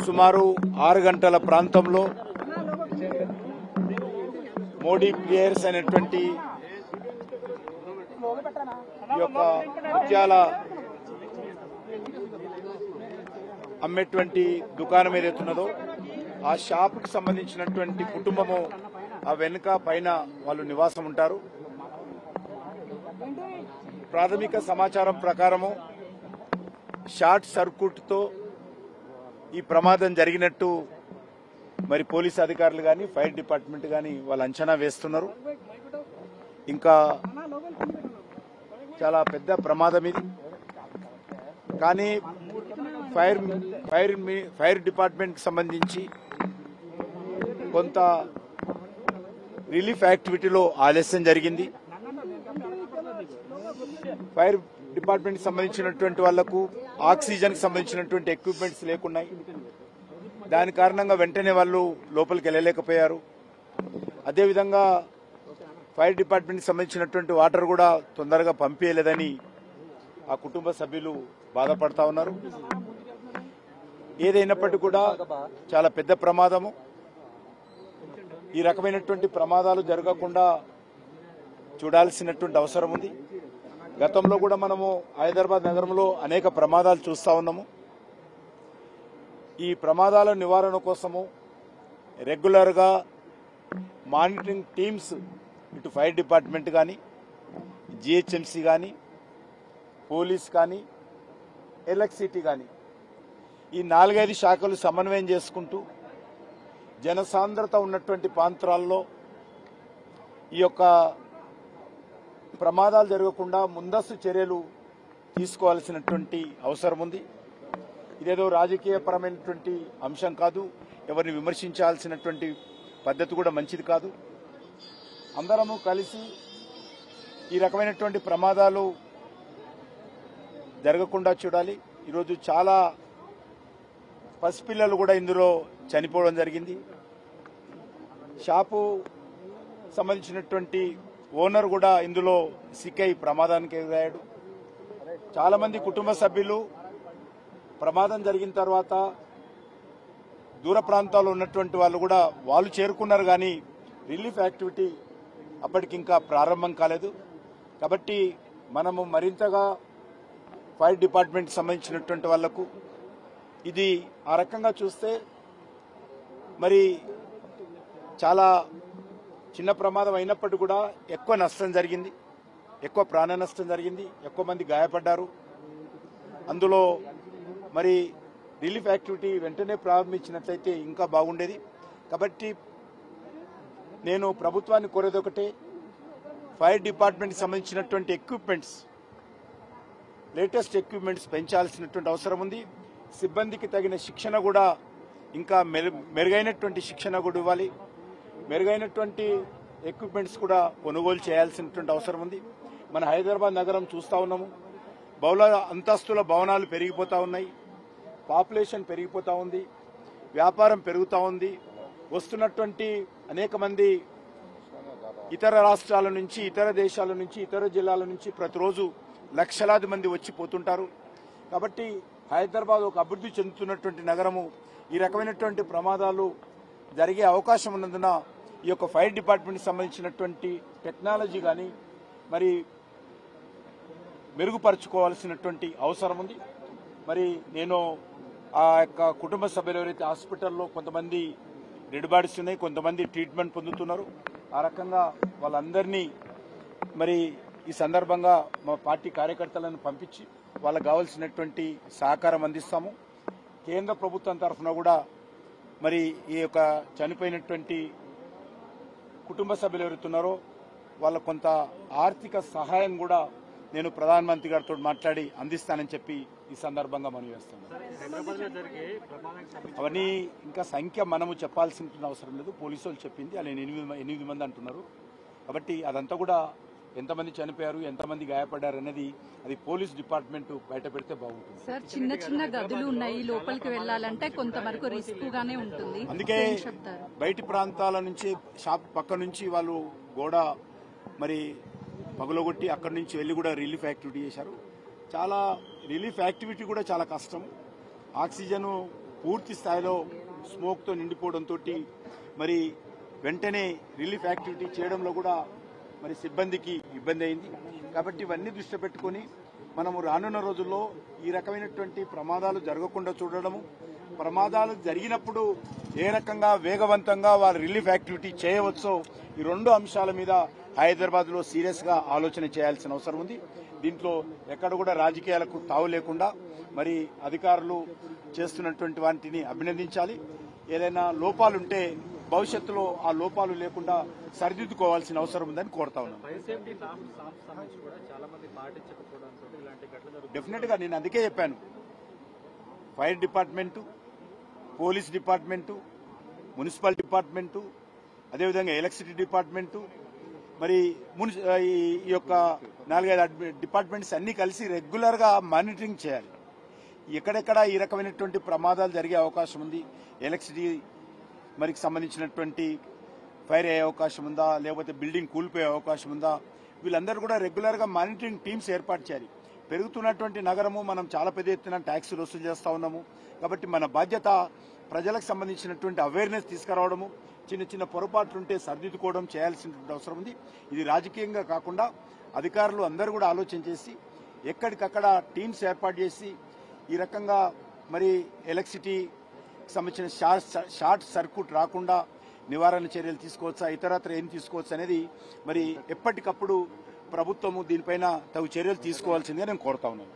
సుమారు 6 గంటల ప్రాంతంలో మోడీ ప్లేయర్స్ అనేటువంటి ఈ యొక్క ముత్యాల అమ్మేటువంటి దుకాణం ఏదైతున్నదో ఆ షాప్కి సంబంధించినటువంటి కుటుంబము ఆ వెనుక పైన వాళ్ళు నివాసం ఉంటారు. ప్రాథమిక సమాచారం ప్రకారము షార్ట్ సర్క్యూట్తో ఈ ప్రమాదం జరిగినట్టు మరి పోలీస్ అధికారులు కానీ ఫైర్ డిపార్ట్మెంట్ కానీ వాళ్ళు అంచనా వేస్తున్నారు. ఇంకా చాలా పెద్ద ప్రమాదం ఇది. కానీ ఫైర్ డిపార్ట్మెంట్కి సంబంధించి కొంత రిలీఫ్ యాక్టివిటీలో ఆలస్యం జరిగింది. ఫైర్ డిపార్ట్మెంట్కి సంబంధించినటువంటి వాళ్లకు ఆక్సిజన్కి సంబంధించినటువంటి ఎక్విప్మెంట్స్ లేకున్నాయి. దాని కారణంగా వెంటనే వాళ్ళు లోపలికి వెళ్ళలేకపోయారు. అదేవిధంగా ఫైర్ డిపార్ట్మెంట్కి సంబంధించినటువంటి వాటర్ కూడా తొందరగా పంపించలేదని ఆ కుటుంబ సభ్యులు బాధపడతా ఉన్నారు. ఏదైనప్పటికీ కూడా చాలా పెద్ద ప్రమాదము. ఈ రకమైనటువంటి ప్రమాదాలు జరగకుండా చూడాల్సినటువంటి అవసరం ఉంది. గతంలో కూడా మనము హైదరాబాద్ నగరంలో అనేక ప్రమాదాలు చూస్తూ ఉన్నాము. ఈ ప్రమాదాల నివారణ కోసము రెగ్యులర్గా మానిటరింగ్ టీమ్స్ ఇటు ఫైర్ డిపార్ట్మెంట్ కానీ, జిహెచ్ఎంసీ కానీ, పోలీస్ కానీ, ఎలక్ట్రిసిటీ కానీ ఈ 4-5 శాఖలు సమన్వయం చేసుకుంటూ జనసాంద్రత ఉన్నటువంటి ప్రాంతాల్లో ఈ యొక్క ప్రమాదాలు జరగకుండా ముందస్తు చర్యలు తీసుకోవాల్సినటువంటి అవసరం ఉంది. ఇదేదో రాజకీయపరమైనటువంటి అంశం కాదు. ఎవరిని విమర్శించాల్సినటువంటి పద్ధతి కూడా మంచిది కాదు. అందరము కలిసి ఈ రకమైనటువంటి ప్రమాదాలు జరగకుండా చూడాలి. ఈరోజు చాలా పసిపిల్లలు కూడా ఇందులో చనిపోవడం జరిగింది. షాపు సంబంధించినటువంటి ఓనర్ కూడా ఇందులో సిక్కై ప్రమాదానికి ఎదురయ్యాడు. చాలా మంది కుటుంబ సభ్యులు ప్రమాదం జరిగిన తర్వాత దూర ప్రాంతాల్లో ఉన్నటువంటి వాళ్ళు కూడా వాళ్ళు చేరుకున్నారు, కానీ రిలీఫ్ యాక్టివిటీ అప్పటికింకా ప్రారంభం కాలేదు. కాబట్టి మనము మరింతగా ఫైర్ డిపార్ట్మెంట్కి సంబంధించినటువంటి వాళ్లకు ఇది ఆ రకంగా చూస్తే మరి చాలా చిన్న ప్రమాదం అయినప్పటికీ కూడా ఎక్కువ నష్టం జరిగింది, ఎక్కువ ప్రాణ నష్టం జరిగింది, ఎక్కువ మంది గాయపడ్డారు. అందులో మరి రిలీఫ్ యాక్టివిటీ వెంటనే ప్రారంభించినట్లయితే ఇంకా బాగుండేది. కాబట్టి నేను ప్రభుత్వాన్ని కోరేది ఒకటే, ఫైర్ డిపార్ట్మెంట్కి సంబంధించినటువంటి ఎక్విప్మెంట్స్, లేటెస్ట్ ఎక్విప్మెంట్స్ పెంచాల్సినటువంటి అవసరం ఉంది. సిబ్బందికి తగిన శిక్షణ కూడా ఇంకా మెరుగైనటువంటి శిక్షణ కూడా ఇవ్వాలి. మెరుగైనటువంటి ఎక్విప్మెంట్స్ కూడా కొనుగోలు చేయాల్సినటువంటి అవసరం ఉంది. మన హైదరాబాద్ నగరం చూస్తూ ఉన్నాము, బహుళ అంతస్తుల భవనాలు పెరిగిపోతూ ఉన్నాయి, పాపులేషన్ పెరిగిపోతూ ఉంది, వ్యాపారం పెరుగుతూ ఉంది. వస్తున్నటువంటి అనేక మంది ఇతర రాష్ట్రాల నుంచి, ఇతర దేశాల నుంచి, ఇతర జిల్లాల నుంచి ప్రతిరోజు లక్షలాది మంది వచ్చి పోతుంటారు. కాబట్టి హైదరాబాద్ ఒక అభివృద్ధి చెందుతున్నటువంటి నగరము. ఈ రకమైనటువంటి ప్రమాదాలు జరిగే అవకాశం ఉన్నందున ఈ యొక్క ఫైర్ డిపార్ట్మెంట్కి సంబంధించినటువంటి టెక్నాలజీ కానీ మరి మెరుగుపరుచుకోవాల్సినటువంటి అవసరం ఉంది. మరి నేను ఆ యొక్క కుటుంబ సభ్యులు ఎవరైతే హాస్పిటల్లో కొంతమంది డెడ్ బాడీస్ ఉన్నాయి, కొంతమంది ట్రీట్మెంట్ పొందుతున్నారు, ఆ రకంగా వాళ్ళందరినీ మరి ఈ సందర్భంగా మా పార్టీ కార్యకర్తలను పంపించి వాళ్ళకు కావాల్సినటువంటి సహకారం అందిస్తాము. కేంద్ర ప్రభుత్వం తరఫున కూడా మరి ఈ యొక్క చనిపోయినటువంటి కుటుంబ సభ్యులు ఎవరుతున్నారో వాళ్ళకు కొంత ఆర్థిక సహాయం కూడా నేను ప్రధానమంత్రి గారితో మాట్లాడి అందిస్తానని చెప్పి ఈ సందర్భంగా మనం చేస్తున్నాం. అవన్నీ ఇంకా సంఖ్య మనము చెప్పాల్సిన అవసరం లేదు, పోలీసు వాళ్ళు చెప్పింది అలా 8 మంది అంటున్నారు. కాబట్టి అదంతా కూడా ఎంతమంది చనిపోయారు, ఎంతమంది గాయపడ్డారు అనేది అది పోలీస్ డిపార్ట్మెంట్ బయట పెడితే బాగుంటుంది. సార్, చిన్న చిన్న గదులు ఉన్నాయి, లోపలికి వెళ్లాలంటే కొంతవరకు రిస్క్ గానే ఉంటుంది. అందుకే బయటి ప్రాంతాల నుంచి షాప్ పక్క నుంచి వాళ్ళు గోడ మరి పగులగొట్టి అక్కడి నుంచి వెళ్లి కూడా రిలీఫ్ యాక్టివిటీ చేశారు. చాలా రిలీఫ్ యాక్టివిటీ కూడా చాలా కష్టం. ఆక్సిజన్ పూర్తి స్థాయిలో స్మోక్తో నిండిపోవడంతో మరి వెంటనే రిలీఫ్ యాక్టివిటీ చేయడంలో కూడా మరి సిబ్బందికి ఇబ్బంది అయింది. కాబట్టి ఇవన్నీ దృష్టి పెట్టుకుని మనము రానున్న రోజుల్లో ఈ రకమైనటువంటి ప్రమాదాలు జరగకుండా చూడడము, ప్రమాదాలు జరిగినప్పుడు ఏ రకంగా వేగవంతంగా వారు రిలీఫ్ యాక్టివిటీ చేయవచ్చో ఈ రెండు అంశాల మీద హైదరాబాద్లో సీరియస్గా ఆలోచన చేయాల్సిన అవసరం ఉంది. దీంట్లో ఎక్కడ కూడా రాజకీయాలకు తావు లేకుండా మరి అధికారులు చేస్తున్నటువంటి వాటిని అభినందించాలి. ఏదైనా లోపాలుంటే భవిష్యత్తులో ఆ లోపాలు లేకుండా సరిదిద్దుకోవాల్సిన అవసరం ఉందని కోరుతా ఉన్నాను. డెఫినెట్ గా నేను అందుకే చెప్పాను, fire department, police department, municipal department, అదేవిధంగా ఎలక్ట్రిసిటీ డిపార్ట్మెంటు, మరి ఈ యొక్క 4-5 డిపార్ట్మెంట్స్ అన్ని కలిసి రెగ్యులర్ గా మానిటరింగ్ చేయాలి. ఎక్కడెక్కడ ఈ రకమైనటువంటి ప్రమాదాలు జరిగే అవకాశం ఉంది, ఎలక్ట్రిసిటీ మరికి సంబంధించినటువంటి ఫైర్ అయ్యే అవకాశం ఉందా, లేకపోతే బిల్డింగ్ కూలిపోయే అవకాశం ఉందా, వీళ్ళందరూ కూడా రెగ్యులర్ గా మానిటరింగ్ టీమ్స్ ఏర్పాటు చేయాలి. పెరుగుతున్నటువంటి నగరము, మనం చాలా పెద్ద ఎత్తున ట్యాక్సులు వసూలు చేస్తా ఉన్నాము. కాబట్టి మన బాధ్యత ప్రజలకు సంబంధించినటువంటి అవేర్నెస్ తీసుకురావడము, చిన్న చిన్న పొరపాట్లుంటే సరిదిద్దుకోవడం చేయాల్సినటువంటి అవసరం ఉంది. ఇది రాజకీయంగా కాకుండా అధికారులు అందరూ కూడా ఆలోచన చేసి ఎక్కడికక్కడ టీమ్స్ ఏర్పాటు చేసి ఈ రకంగా మరి ఎలక్ట్రిసిటీ సంబంధించిన షార్ట్ సర్క్యూట్ రాకుండా నివారణ చర్యలు తీసుకోవచ్చా, ఇతరత్ర ఏం తీసుకోవచ్చు అనేది మరి ఎప్పటికప్పుడు ప్రభుత్వము దీనిపైన తగు చర్యలు తీసుకోవాల్సిందిగా నేను కోరుతా ఉన్నాను.